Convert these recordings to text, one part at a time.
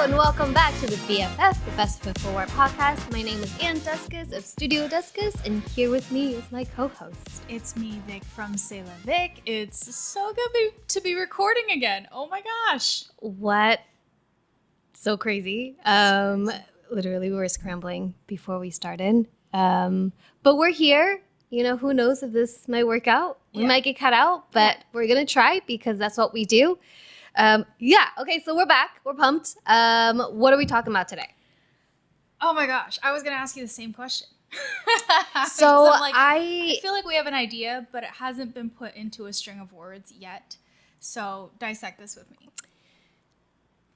and welcome back to the BFF, the Best Foot Forward podcast. My name is Ann Duskus of Studio Duskus, and here with me is my co-host. It's me, Vic from Sailor Vic. It's so good to be recording again. Oh my gosh. What? So crazy. Literally, we were scrambling before we started. But we're here. You know, who knows if this might work out? We might get cut out, but we're going to try because that's what we do. Okay, so we're back. We're pumped. What are we talking about today? Oh my gosh. I was going to ask you the same question. So I feel like we have an idea, but it hasn't been put into a string of words yet. So dissect this with me.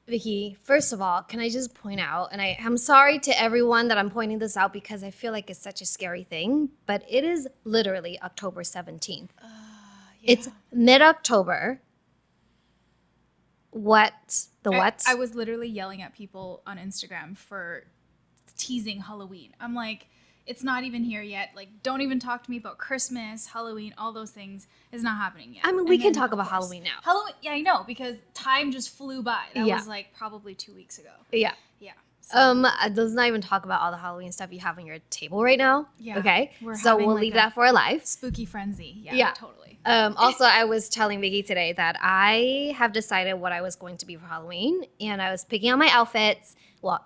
Vicky, first of all, can I just point out, and I'm sorry to everyone that I'm pointing this out because I feel like it's such a scary thing, but it is literally October 17th. It's mid-October. What? I was literally yelling at people on Instagram for teasing Halloween. I'm like, it's not even here yet. Like, don't even talk to me about Christmas, Halloween, all those things is not happening yet. I mean, we can talk about Halloween now. Halloween, yeah, I know, because time just flew by. That was like probably 2 weeks ago. Yeah. Yeah. So. Let's not even talk about all the Halloween stuff you have on your table right now. Yeah. Okay. So we'll leave that for a live. Spooky frenzy. Yeah. Totally. Also, I was telling Vicky today that I have decided what I was going to be for Halloween, and I was picking out my outfit, but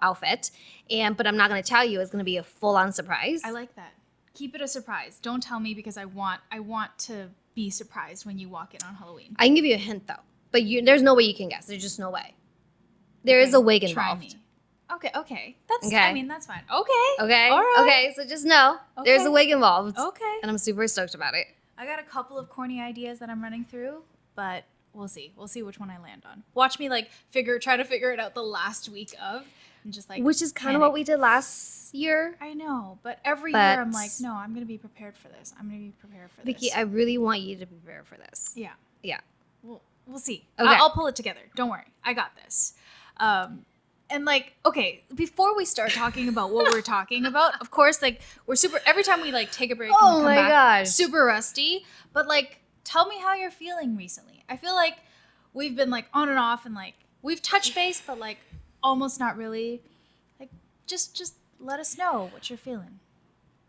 I'm not going to tell you. It's going to be a full-on surprise. I like that. Keep it a surprise. Don't tell me because I want to be surprised when you walk in on Halloween. I can give you a hint though, but there's no way you can guess. There's just no way. There is a wig involved. Try me. Okay. I mean, that's fine. Okay. All right. Okay, so just know there's a wig involved. Okay. And I'm super stoked about it. I got a couple of corny ideas that I'm running through, but we'll see. We'll see which one I land on. Watch me try to figure it out the last week of and just which is kind of what we did last year. I know, but every year I'm like, no, I'm going to be prepared for this. Vicky, I really want you to prepare for this. Yeah. We'll see. Okay. I'll pull it together. Don't worry. I got this. And before we start talking about what we're talking about, of course, we're super, every time we take a break and we come back, super rusty, but tell me how you're feeling recently. I feel like we've been on and off and we've touched base, but almost not really. Just let us know what you're feeling.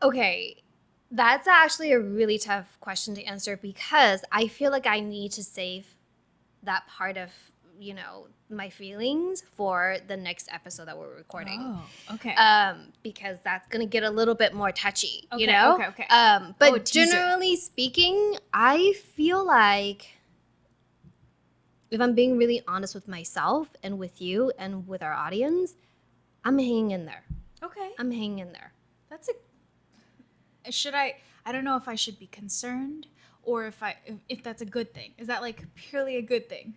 Okay. That's actually a really tough question to answer because I feel like I need to save that part of my feelings for the next episode that we're recording. Oh, okay. Because that's gonna get a little bit more touchy, Okay. But generally speaking, I feel like if I'm being really honest with myself and with you and with our audience, I'm hanging in there. Okay. I'm hanging in there. I don't know if I should be concerned or if that's a good thing. Is that purely a good thing?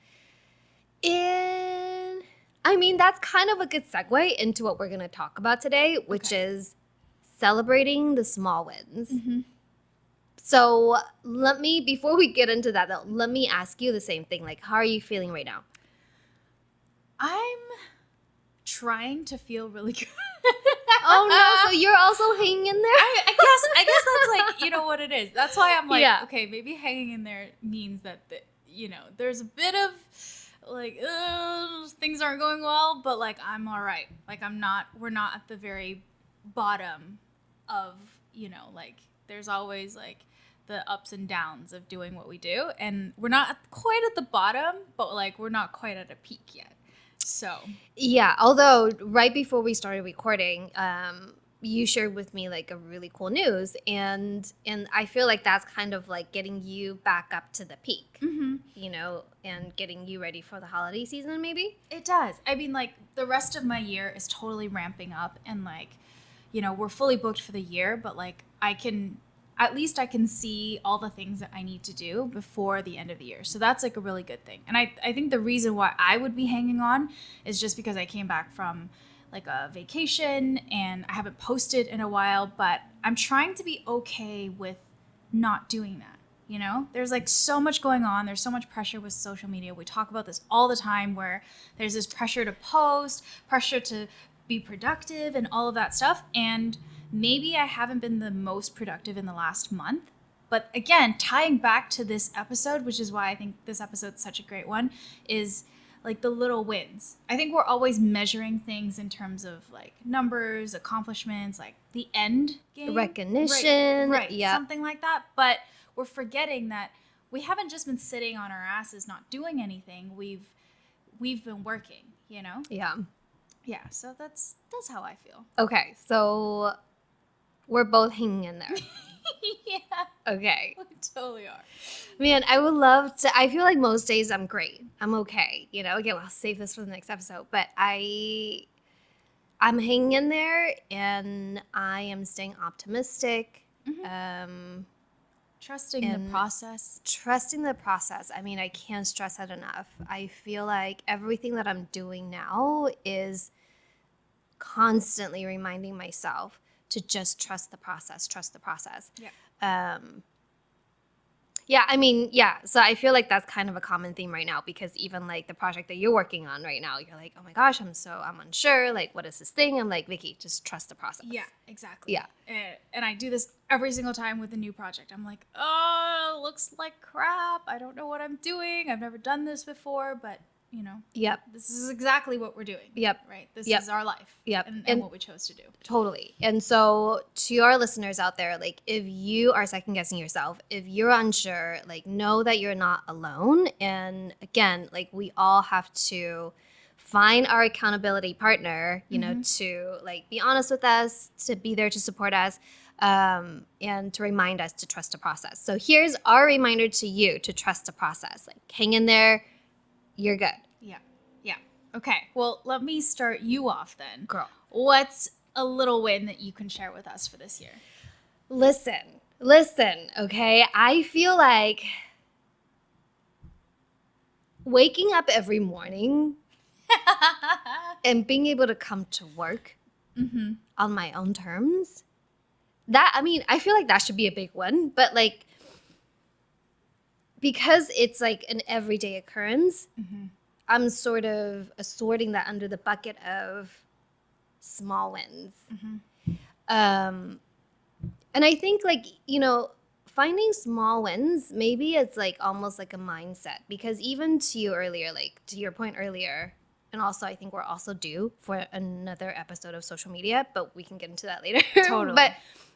That's kind of a good segue into what we're going to talk about today, which is celebrating the small wins. Mm-hmm. So before we get into that, though, let me ask you the same thing. How are you feeling right now? I'm trying to feel really good. Oh, no. So you're also hanging in there? I guess that's what it is. That's why I'm okay, maybe hanging in there means that, there's a bit of things aren't going well, but I'm all right. We're not at the very bottom of, there's always the ups and downs of doing what we do. And we're not quite at the bottom, but we're not quite at a peak yet. So. Yeah. Although right before we started recording, you shared with me a really cool news. And I feel like that's kind of getting you back up to the peak, and getting you ready for the holiday season, maybe? It does. I mean, the rest of my year is totally ramping up and we're fully booked for the year, but I can see all the things that I need to do before the end of the year. So that's a really good thing. And I think the reason why I would be hanging on is just because I came back from a vacation and I haven't posted in a while, but I'm trying to be okay with not doing that. There's so much going on. There's so much pressure with social media. We talk about this all the time where there's this pressure to post, pressure to be productive and all of that stuff. And maybe I haven't been the most productive in the last month. But again, tying back to this episode, which is why I think this episode's such a great one, is like the little wins. I think we're always measuring things in terms of like numbers, accomplishments, like the end game. Recognition. Right. Yep. Something like that. But we're forgetting that we haven't just been sitting on our asses not doing anything. We've been working, you know? Yeah. Yeah, so that's how I feel. Okay, so we're both hanging in there. Yeah. Okay. We totally are. Man, I would love to. I feel like most days I'm great. I'm okay. You know, again, I'll save this for the next episode. But I'm hanging in there and I am staying optimistic. Trusting the process. Trusting the process. I mean, I can't stress that enough. I feel like everything that I'm doing now is constantly reminding myself to just trust the process, Yeah. Yeah, I mean, yeah. So I feel like that's kind of a common theme right now because even like the project that you're working on right now, you're like, oh my gosh, I'm unsure. Like, what is this thing? I'm like, Vicky, just trust the process. Yeah, exactly. Yeah. And I do this every single time with a new project. I'm like, oh, looks like crap. I don't know what I'm doing. I've never done this before, but you know, Yep. this is exactly what we're doing. Yep. Right. This Yep. is our life. Yep. And what we chose to do. Totally. And so to our listeners out there, like if you are second guessing yourself, if you're unsure, like know that you're not alone. And again, like we all have to find our accountability partner, you know, to like be honest with us, to be there to support us, and to remind us to trust the process. So here's our reminder to you to trust the process. Like hang in there, you're good. Yeah. Yeah. Okay. Well, let me start you off then. Girl. What's a little win that you can share with us for this year? Listen, okay? I feel like waking up every morning and being able to come to work on my own terms, I feel like that should be a big one, but like, because it's like an everyday occurrence, I'm sort of assorting that under the bucket of small wins. And I think like, you know, finding small wins, maybe it's like almost like a mindset because even to you earlier, like to your point earlier, and also I think we're also due for another episode of social media, but we can get into that later. Totally.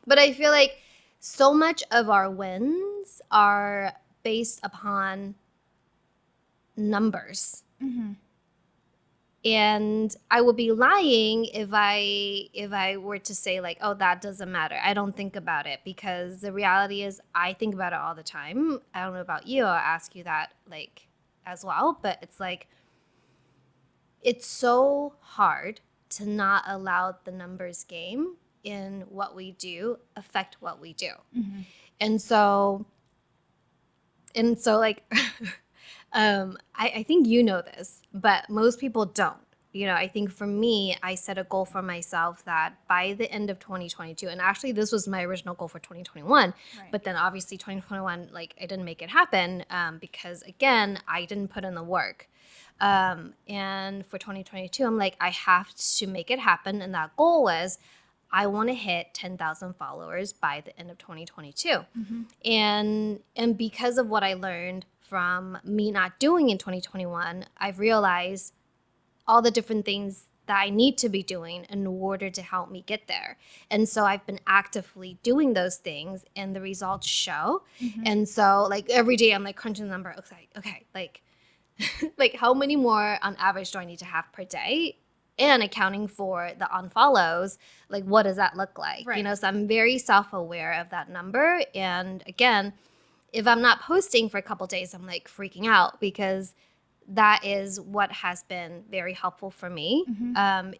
But I feel like so much of our wins are based upon numbers. And I would be lying if I were to say like, oh, that doesn't matter. I don't think about it because the reality is I think about it all the time. I don't know about you. I'll ask you that like as well. But it's like, it's so hard to not allow the numbers game in what we do affect what we do. And so like, I think you know this, but most people don't. You know, I think for me, I set a goal for myself that by the end of 2022, and actually this was my original goal for 2021, but then obviously 2021, like I didn't make it happen because again, I didn't put in the work. And for 2022, I'm like, I have to make it happen. And that goal was I want to hit 10,000 followers by the end of 2022. And because of what I learned from me not doing in 2021, I've realized all the different things that I need to be doing in order to help me get there. And so I've been actively doing those things and the results show. And so like every day I'm like crunching the number. Okay, like like how many more on average do I need to have per day? And accounting for the unfollows, like what does that look like? Right. You know, so I'm very self-aware of that number. And again, if I'm not posting for a couple days, I'm like freaking out because that is what has been very helpful for me,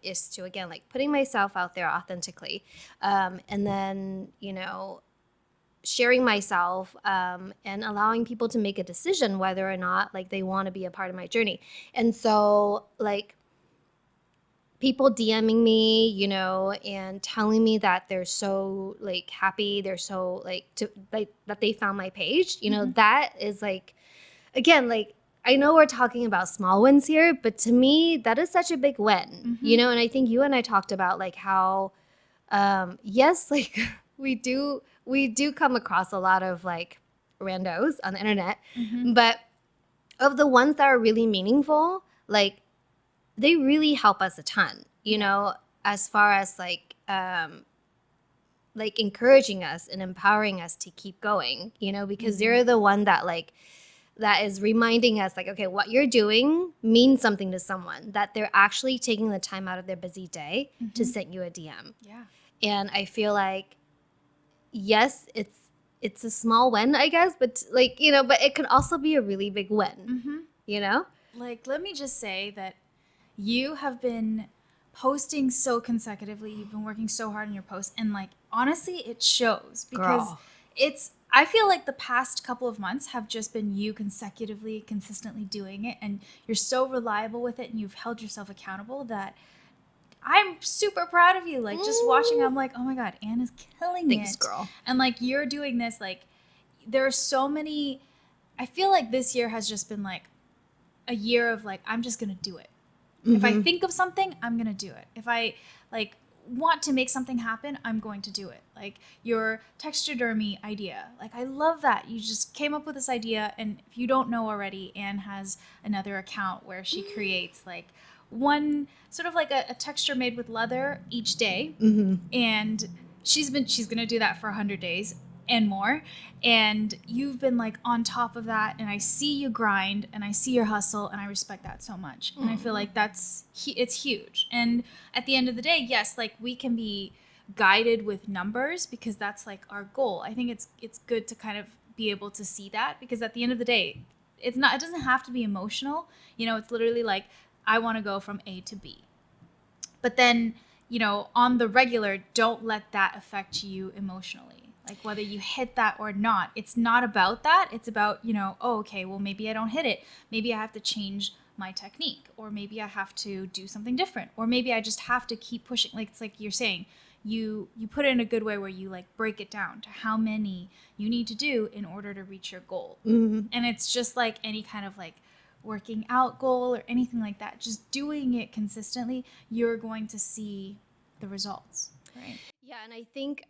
is to, again, like putting myself out there authentically. And then, you know, sharing myself and allowing people to make a decision whether or not like they want to be a part of my journey. And so like people DMing me, you know, and telling me that they're so like happy, they're so like that they found my page, you know, that is like, again, like I know we're talking about small wins here, but to me that is such a big win, you know. And I think you and I talked about like how yes, like we do come across a lot of like randos on the internet, but of the ones that are really meaningful, like they really help us a ton, you know, as far as like encouraging us and empowering us to keep going, you know, because they're the one that like that is reminding us like, okay, what you're doing means something to someone, that they're actually taking the time out of their busy day to send you a DM. Yeah. And I feel like, yes, it's a small win, I guess, but like, you know, but it could also be a really big win, you know? Like, let me just say that you have been posting so consecutively. You've been working so hard on your posts. And, like, honestly, it shows because Girl. I feel like the past couple of months have just been you consecutively, consistently doing it. And you're so reliable with it and you've held yourself accountable that I'm super proud of you. Like, just watching, I'm like, oh my God, Anne is killing Thanks, it. girl. And, like, you're doing this, like, there are so many. I feel like this year has just been like a year of like, I'm just gonna do it. If I think of something, I'm gonna do it. If I like want to make something happen, I'm going to do it. Like your textudermy idea. Like I love that. You just came up with this idea, and if you don't know already, Anne has another account where she creates like one sort of like a texture made with leather each day. And she's gonna do that for 100 days and more, and you've been like on top of that, and I see you grind and I see your hustle, and I respect that so much. And I feel like it's huge. And at the end of the day, yes, like we can be guided with numbers because that's like our goal. I think it's good to kind of be able to see that, because at the end of the day, it doesn't have to be emotional. You know, it's literally like, I want to go from A to B. But then, you know, on the regular, don't let that affect you emotionally. Like whether you hit that or not, it's not about that. It's about, you know, oh, okay, well, maybe I don't hit it. Maybe I have to change my technique, or maybe I have to do something different, or maybe I just have to keep pushing. Like it's like you're saying, you put it in a good way where you like break it down to how many you need to do in order to reach your goal. And it's just like any kind of like working out goal or anything like that, just doing it consistently, you're going to see the results, right? Yeah, and I think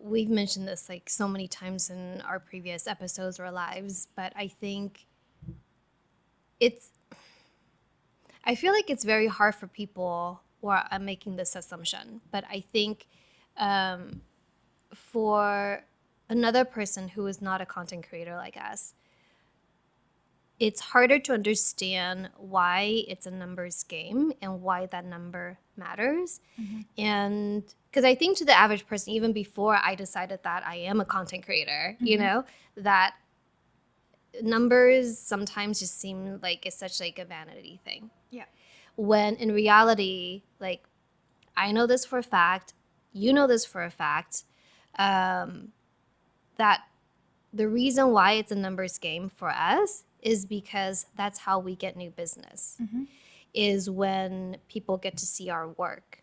we've mentioned this like so many times in our previous episodes or lives, but I think I feel like it's very hard for people who are making this assumption, but I think for another person who is not a content creator like us, it's harder to understand why it's a numbers game and why that number matters. And because I think to the average person, even before I decided that I am a content creator, you know, that numbers sometimes just seem like it's such like a vanity thing. Yeah. When in reality, like I know this for a fact, you know this for a fact, that the reason why it's a numbers game for us is because that's how we get new business, is when people get to see our work.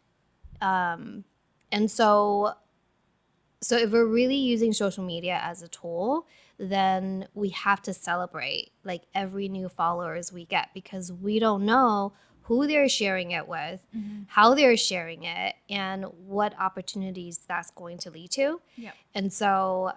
And so if we're really using social media as a tool, then we have to celebrate like every new followers we get, because we don't know who they're sharing it with, how they're sharing it, and what opportunities that's going to lead to. Yeah. And so,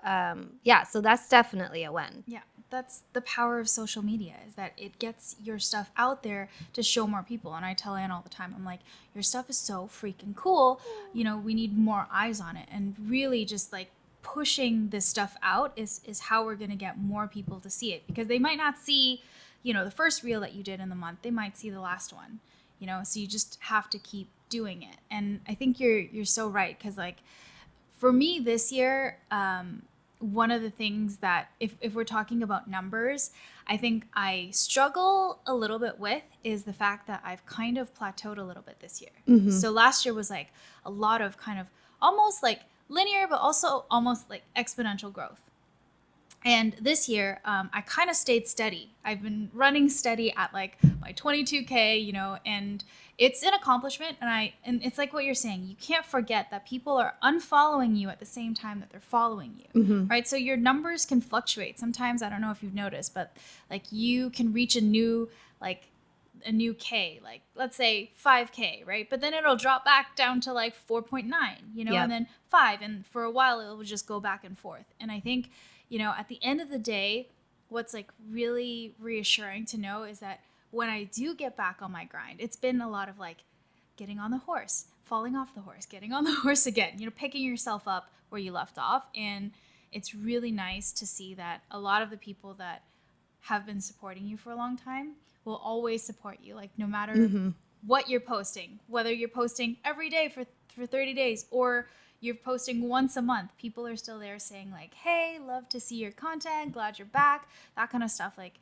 so that's definitely a win. Yeah. That's the power of social media, is that it gets your stuff out there to show more people. And I tell Anne all the time, I'm like, your stuff is so freaking cool. You know, we need more eyes on it. And really just like pushing this stuff out is how we're going to get more people to see it, because they might not see, you know, the first reel that you did in the month. They might see the last one, you know, so you just have to keep doing it. And I think you're so right. Cause like for me this year, one of the things that if we're talking about numbers, I think I struggle a little bit with is the fact that I've kind of plateaued a little bit this year. So last year was like a lot of kind of almost like linear, but also almost like exponential growth. And this year, I kind of stayed steady. I've been running steady at like my 22K, you know, and it's an accomplishment. And it's like what you're saying. You can't forget that people are unfollowing you at the same time that they're following you, right? So your numbers can fluctuate. Sometimes, I don't know if you've noticed, but like you can reach a new K, like let's say 5K, right? But then it'll drop back down to like 4.9, you know, and then 5. And for a while, it will just go back and forth. And I think, you know, at the end of the day, what's like really reassuring to know is that when I do get back on my grind, it's been a lot of like getting on the horse, falling off the horse, getting on the horse again, picking yourself up where you left off. And it's really nice to see that a lot of the people that have been supporting you for a long time will always support you. Like no matter what you're posting, whether you're posting every day for 30 days or you're posting once a month, people are still there saying like, hey, love to see your content, glad you're back. That kind of stuff like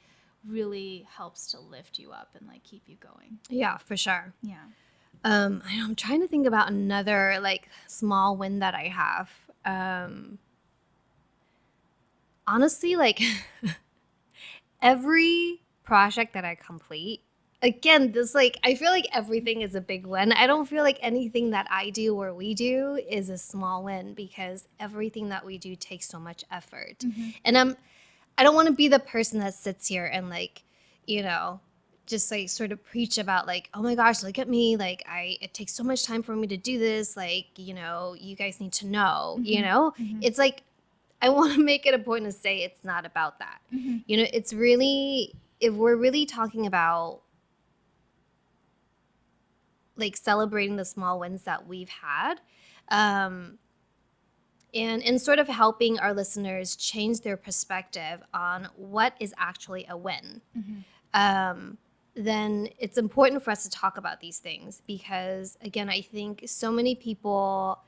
really helps to lift you up and like keep you going. Yeah, for sure. Yeah. I'm trying to think about another like small win that I have. Honestly, like every project that I complete, again, this like I feel like everything is a big win. I don't feel like anything that I do or we do is a small win because everything that we do takes so much effort. And I don't want to be the person that sits here and like, just like sort of preach about like, oh my gosh, look at me. Like it takes so much time for me to do this. Like, you guys need to know, it's like, I want to make it a point to say it's not about that. It's really, if we're really talking about like celebrating the small wins that we've had, and sort of helping our listeners change their perspective on what is actually a win, then it's important for us to talk about these things because, again, I think so many people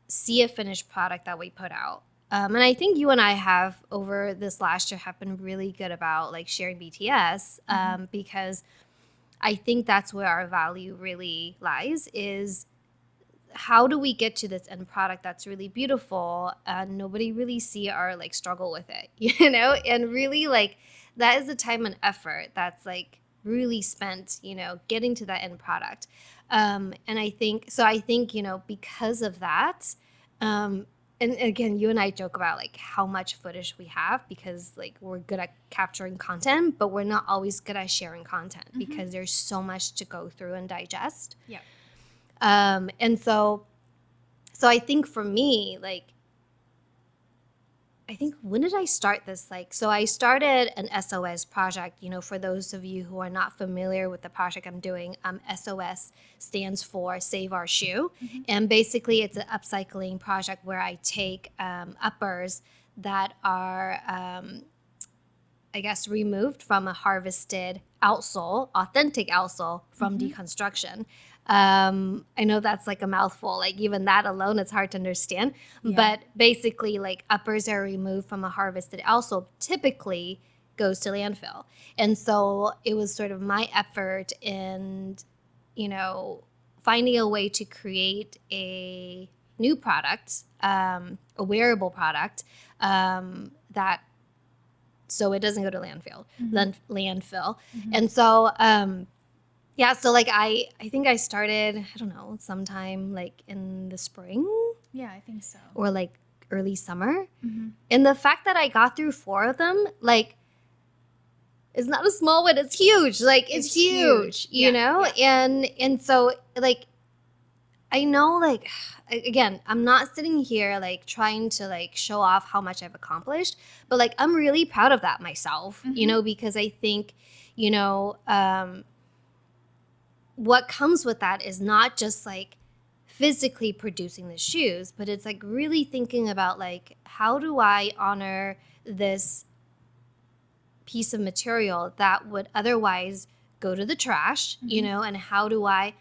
see a finished product that we put out. And I think you and I have, over this last year, have been really good about like sharing BTS because I think that's where our value really lies is how do we get to this end product that's really beautiful and nobody really see our like struggle with it, and really like that is the time and effort that's like really spent, getting to that end product. And I think because of that, and again, you and I joke about like how much footage we have because like we're good at capturing content, but we're not always good at sharing content because there's so much to go through and digest. Yeah. And so I think for me, like, I think when did I start this? Like, so I started an SOS project, for those of you who are not familiar with the project I'm doing, SOS stands for Save Our Shoe. And basically it's an upcycling project where I take uppers that are, I guess, removed from a harvested outsole, authentic outsole from deconstruction. I know that's like a mouthful, like even that alone, it's hard to understand. Yeah. But basically, like uppers are removed from a harvested outsole typically goes to landfill. And so it was sort of my effort in, finding a way to create a new product, a wearable product that so it doesn't go to landfill. And so so like I think I started, I don't know, sometime like in the spring. Yeah, I think so. Or like early summer. And the fact that I got through 4 of them, like, it's not a small win, it's huge. Like it's huge, you know? Yeah. And so like I know, like, again, I'm not sitting here like trying to like show off how much I've accomplished, but like I'm really proud of that myself, because I think, what comes with that is not just like physically producing the shoes, but it's like really thinking about like, how do I honor this piece of material that would otherwise go to the trash, and how do I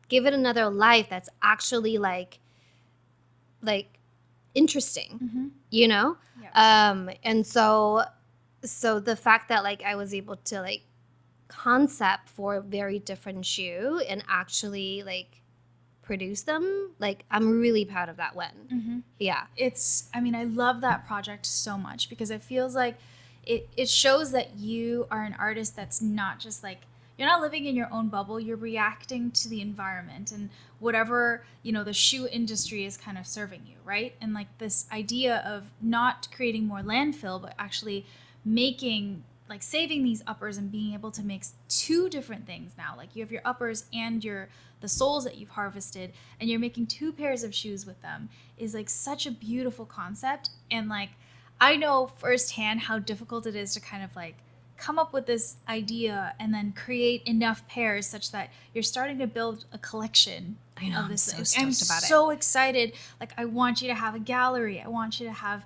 give it another life that's actually like interesting, Yeah. And so the fact that like I was able to like concept for a very different shoe and actually like produce them, like I'm really proud of that win. Yeah. I love that project so much because it feels like it shows that you are an artist that's not just like, you're not living in your own bubble, you're reacting to the environment and whatever, the shoe industry is kind of serving you, right? And like this idea of not creating more landfill, but actually making, like saving these uppers and being able to make 2 different things now. Like you have your uppers and the soles that you've harvested and you're making 2 pairs of shoes with them is like such a beautiful concept. And like, I know firsthand how difficult it is to kind of like come up with this idea and then create enough pairs such that you're starting to build a collection I know, of this. I'm so stoked about it. So excited. Like, I want you to have a gallery. I want you to have,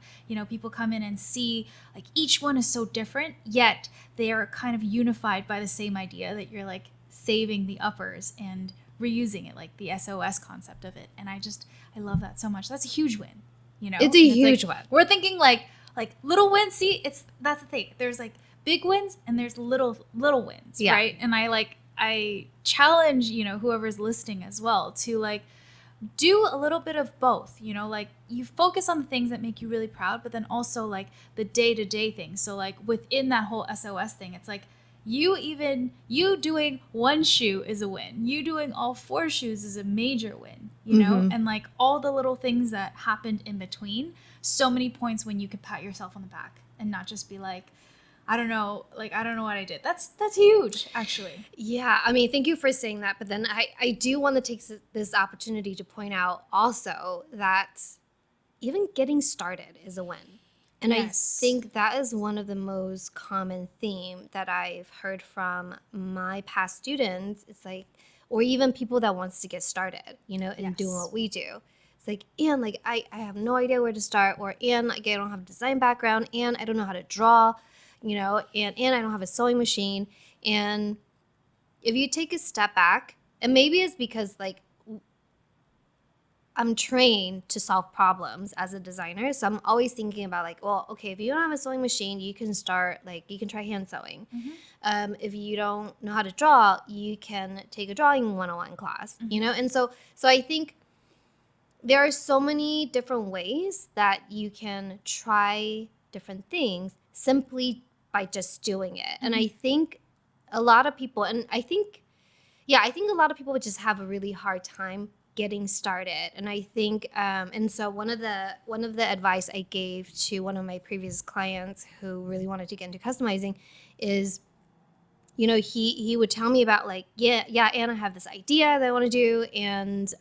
people come in and see, like, each one is so different, yet they are kind of unified by the same idea that you're like saving the uppers and reusing it, like the SOS concept of it. And I love that so much. That's a huge win, It's a huge win. We're thinking like little wins. See, that's the thing. There's like big wins and there's little wins, right? And I challenge, whoever's listening as well to like do a little bit of both, like you focus on the things that make you really proud, but then also like the day-to-day things. So like within that whole SOS thing, it's like you doing one shoe is a win. You doing all 4 shoes is a major win, and like all the little things that happened in between. So many points when you could pat yourself on the back and not just be like, I don't know what I did. That's huge, actually. Yeah, I mean, thank you for saying that. But then I do want to take this opportunity to point out also that even getting started is a win. And Yes. I think that is one of the most common theme that I've heard from my past students. It's like, or even people that wants to get started, and doing what we do. It's like, Ann, like I have no idea where to start, or Ann, like I don't have a design background, and I don't know how to draw, and I don't have a sewing machine. And if you take a step back, and maybe it's because like I'm trained to solve problems as a designer. So I'm always thinking about like, well, okay, if you don't have a sewing machine, you can start you can try hand sewing. If you don't know how to draw, you can take a drawing 101 class, And so I think there are so many different ways that you can try different things simply by just doing it. And I think a lot of people, I think a lot of people would just have a really hard time getting started. And I think, and so one of the advice I gave to one of my previous clients who really wanted to get into customizing is, he would tell me about like, Anna, I have this idea that I want to do. And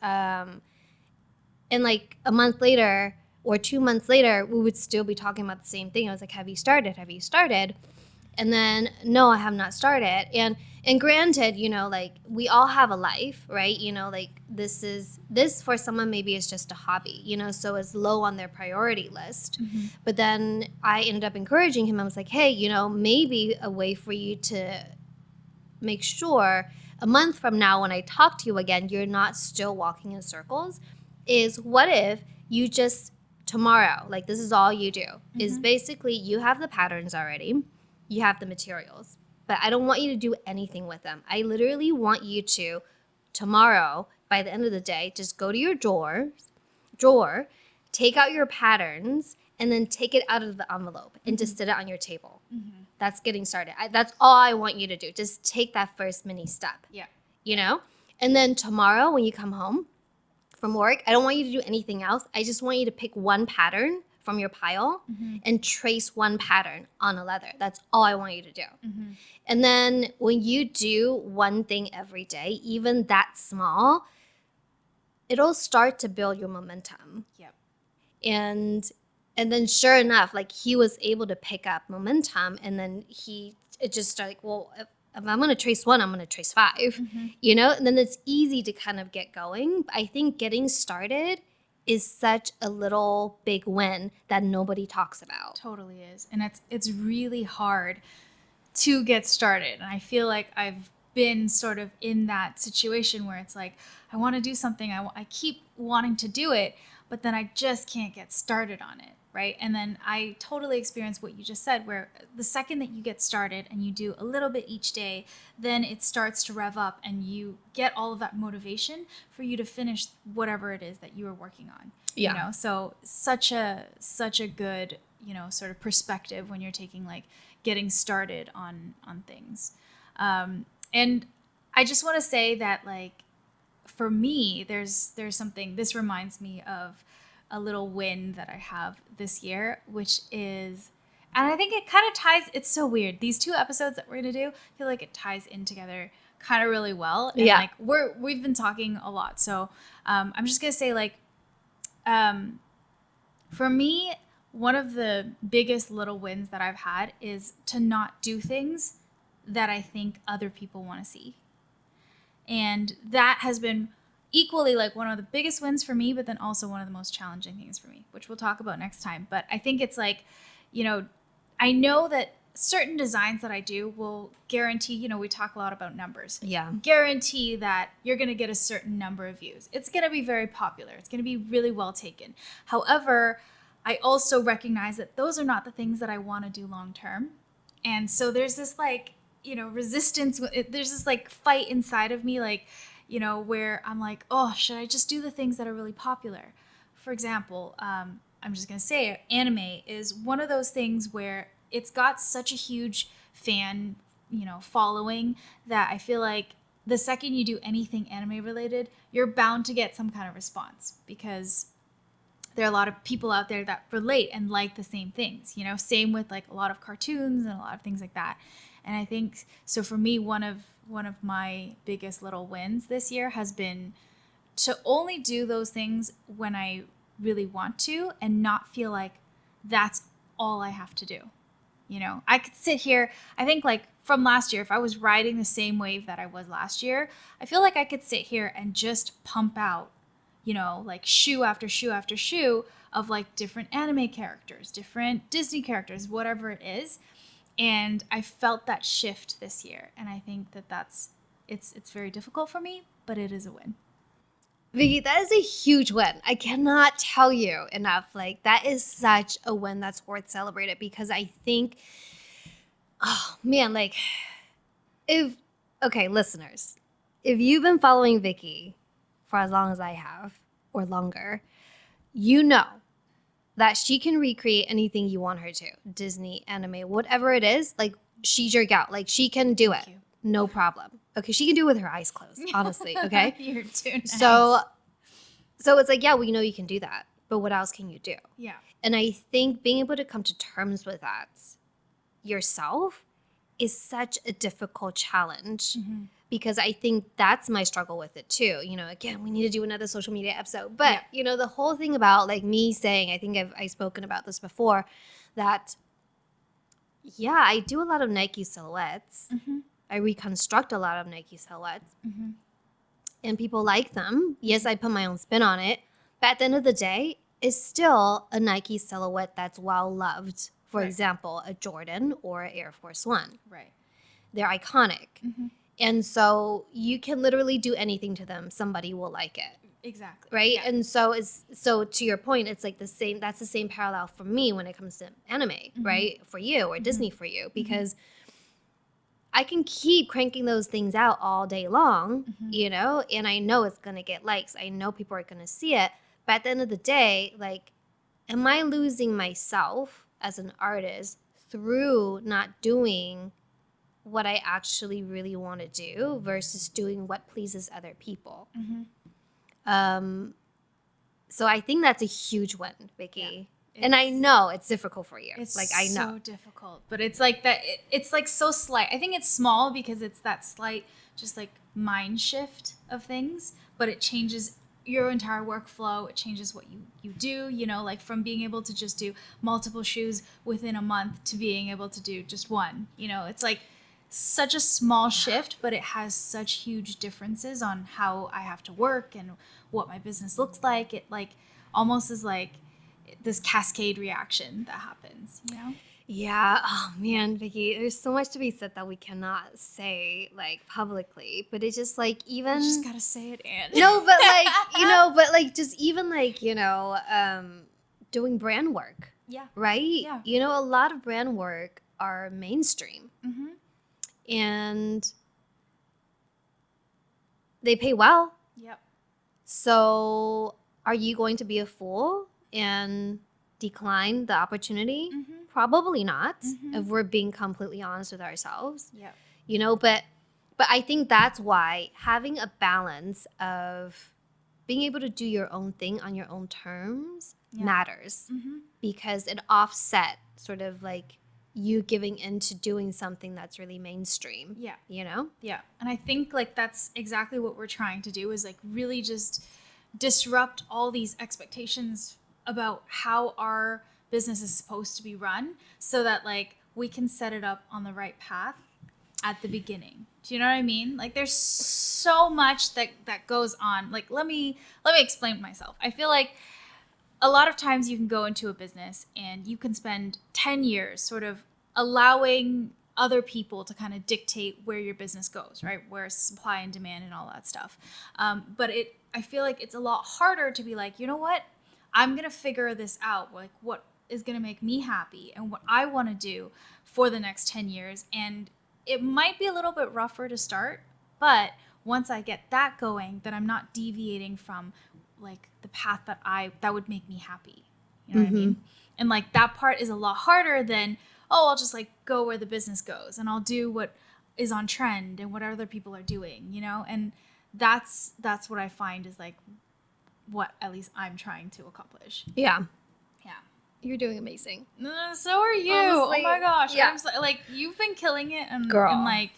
like a month later or 2 months later, we would still be talking about the same thing. I was like, have you started? Have you started? And then, no, I have not started. And granted, like we all have a life, right? Like this for someone maybe is just a hobby, so it's low on their priority list. But then I ended up encouraging him. I was like, hey, maybe a way for you to make sure a month from now when I talk to you again, you're not still walking in circles, is what if you just tomorrow, like this is all you do, is basically you have the patterns already. You have the materials, but I don't want you to do anything with them. I literally want you to, tomorrow, by the end of the day, just go to your drawer, take out your patterns, and then take it out of the envelope and just sit it on your table. That's getting started. That's all I want you to do. Just take that first mini step. Yeah. And then tomorrow when you come home from work, I don't want you to do anything else. I just want you to pick one pattern from your pile and trace one pattern on a leather. That's all I want you to do. And then when you do one thing every day, even that small, it'll start to build your momentum. Yep. And then sure enough, like he was able to pick up momentum, and then it just started like, well, if I'm going to trace 1, I'm going to trace 5, and then it's easy to kind of get going. I think getting started is such a little big win that nobody talks about. Totally is. And it's really hard to get started. And I feel like I've been sort of in that situation where it's like, I want to do something. I keep wanting to do it, but then I just can't get started on it. Right. And then I totally experienced what you just said, where the second that you get started and you do a little bit each day, then it starts to rev up and you get all of that motivation for you to finish whatever it is that you are working on. Yeah. So such a good, sort of perspective when you're taking like getting started on things. And I just want to say that like, for me, there's something, this reminds me of a little win that I have this year, which is, and I think it kind of ties, it's so weird. These 2 episodes that we're going to do, I feel like it ties in together kind of really well. And like we've been talking a lot. So I'm just going to say like, for me, one of the biggest little wins that I've had is to not do things that I think other people want to see. And that has been equally like one of the biggest wins for me, but then also one of the most challenging things for me, which we'll talk about next time. But I think it's like, I know that certain designs that I do will guarantee, we talk a lot about numbers. Yeah. Guarantee that you're going to get a certain number of views. It's going to be very popular. It's going to be really well taken. However, I also recognize that those are not the things that I want to do long term. And so there's this like, resistance. There's this like fight inside of me, like, where I'm like, oh, should I just do the things that are really popular? For example, I'm just going to say it, anime is one of those things where it's got such a huge fan, following that I feel like the second you do anything anime related, you're bound to get some kind of response because there are a lot of people out there that relate and like the same things, same with like a lot of cartoons and a lot of things like that. And I think, so for me, one of my biggest little wins this year has been to only do those things when I really want to and not feel like that's all I have to do. I could sit here, I think like from last year, if I was riding the same wave that I was last year, I feel like I could sit here and just pump out, like shoe after shoe after shoe of like different anime characters, different Disney characters, whatever it is. And I felt that shift this year. And I think it's very difficult for me, but it is a win. Vicky, that is a huge win. I cannot tell you enough. Like, that is such a win that's worth celebrating because I think, oh man, like, listeners, if you've been following Vicky for as long as I have or longer, you know that she can recreate anything you want her to. Disney, anime, whatever it is, like, she's your gal. Like, she can do it. No problem. Okay, she can do it with her eyes closed, honestly, okay? You're too nice. So it's like, yeah, we know you can do that, but what else can you do? Yeah. And I think being able to come to terms with that yourself is such a difficult challenge because I think that's my struggle with it too. Again, we need to do another social media episode, but the whole thing about like me saying, I think I've spoken about this before, that yeah, I do a lot of Nike silhouettes. I reconstruct a lot of Nike silhouettes. And people like them. Yes, I put my own spin on it. But at the end of the day, it's still a Nike silhouette that's well loved. For example, a Jordan or an Air Force One. Right. They're iconic. And so you can literally do anything to them. Somebody will like it. Exactly. Right? Yeah. And so to your point, it's like that's the same parallel for me when it comes to anime, right? For you or Disney for you. Because I can keep cranking those things out all day long, and I know it's going to get likes. I know people are going to see it. But at the end of the day, like, am I losing myself as an artist through not doing what I actually really want to do versus doing what pleases other people? So I think that's a huge win, Vicky. And I know it's difficult for you. It's like, I know. so difficult, but it's like that. It's like so slight. I think it's small because it's that slight, just like mind shift of things, but it changes your entire workflow. It changes what you do, like from being able to just do multiple shoes within a month to being able to do just one, it's like such a small shift, but it has such huge differences on how I have to work and what my business looks like. It like almost is like this cascade reaction that happens, Yeah. Oh man, Vicky, there's so much to be said that we cannot say like publicly, but it's just like even. You just gotta say it, Ann. No, but like, just even like, doing brand work. Yeah. Right? Yeah. A lot of brand work are mainstream. And they pay well. Yep. So are you going to be a fool and decline the opportunity? Probably not, if we're being completely honest with ourselves. Yeah. But I think that's why having a balance of being able to do your own thing on your own terms matters, because it offset sort of like you giving into doing something that's really mainstream. Yeah. Yeah. And I think like that's exactly what we're trying to do, is like really just disrupt all these expectations about how our business is supposed to be run, so that like we can set it up on the right path at the beginning. Do you know what I mean? Like there's so much that goes on. Like let me explain myself. I feel like a lot of times you can go into a business and you can spend 10 years sort of allowing other people to kind of dictate where your business goes, right? Where supply and demand and all that stuff. But I feel like it's a lot harder to be like, you know what? I'm going to figure this out. Like what is going to make me happy and what I want to do for the next 10 years. And it might be a little bit rougher to start, but once I get that going, then I'm not deviating from like the path that would make me happy. You know what I mean? And like that part is a lot harder than, oh, I'll just like go where the business goes and I'll do what is on trend and what other people are doing, you know? And that's what I find is like what at least I'm trying to accomplish. Yeah. Yeah. You're doing amazing. So are you. Honestly, oh my gosh. yeah. I'm so, like you've been killing it and Girl.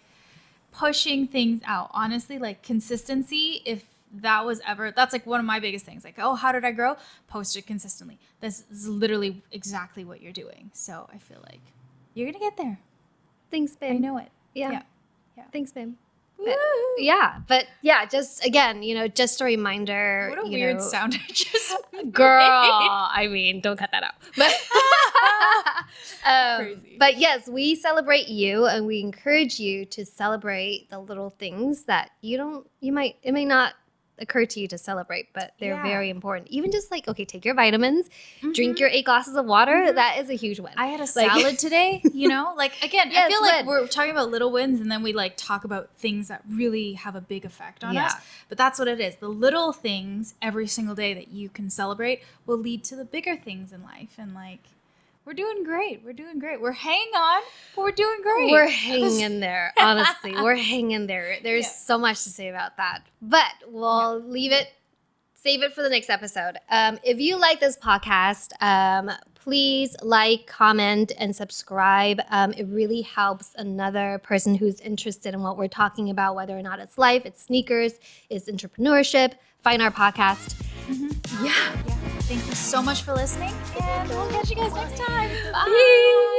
pushing things out. Honestly, like consistency, if that was ever, that's like one of my biggest things. Like, oh, how did I grow? Post it consistently. This is literally exactly what you're doing. So I feel like you're going to get there. Thanks, babe. I know it. Yeah. Yeah. Thanks, babe. But just again, just a reminder. What a weird sound I just made. Girl, I mean, don't cut that out. Crazy. But yes, we celebrate you, and we encourage you to celebrate the little things that it may not occur to you to celebrate, but they're very important. Even just like, okay, take your vitamins, drink your 8 glasses of water. That is a huge win. I had a salad today, like again, I feel like we're talking about little wins and then we like talk about things that really have a big effect on us. But that's what it is. The little things every single day that you can celebrate will lead to the bigger things in life. And like, we're doing great. We're hanging on, but we're doing great. We're hanging in there. Honestly, we're hanging in there. There's so much to say about that, but we'll save it for the next episode. If you like this podcast, please like, comment, and subscribe. It really helps another person who's interested in what we're talking about, whether or not it's life, it's sneakers, it's entrepreneurship, find our podcast. Yeah. Thank you so much for listening, and we'll catch you guys next time. Bye. Peace.